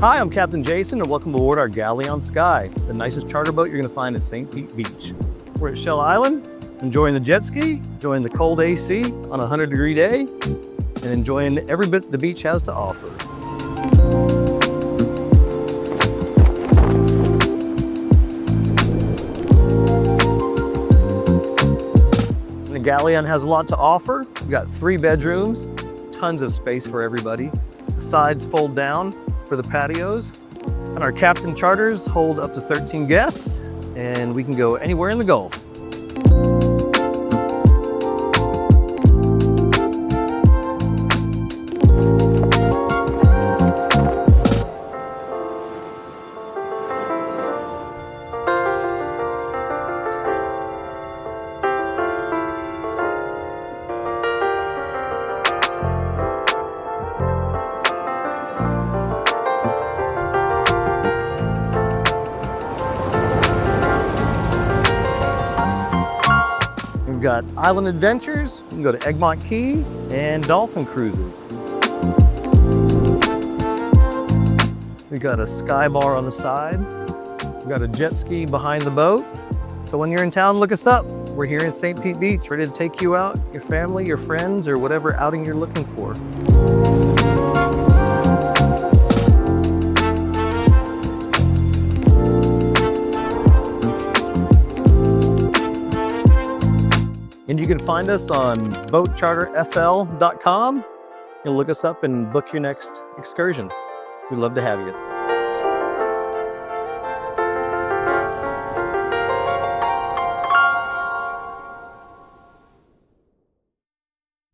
Hi, I'm Captain Jason, and welcome aboard our Galleon Sky, the nicest charter boat you're going to find at St. Pete Beach. We're at Shell Island, enjoying the jet ski, enjoying the cold AC on a 100-degree day, and enjoying every bit the beach has to offer. The Galleon has a lot to offer. We've got 3 bedrooms, tons of space for everybody. The sides fold down for the patios. And our Captain charters hold up to 13 guests, and we can go anywhere in the Gulf. We've got island adventures. You can go to Egmont Key and dolphin cruises. We've got a sky bar on the side. We've got a jet ski behind the boat. So when you're in town, look us up. We're here in St. Pete Beach, ready to take you out, your family, your friends, or whatever outing you're looking for. And you can find us on boatcharterfl.com. You'll look us up and book your next excursion. We'd love to have you.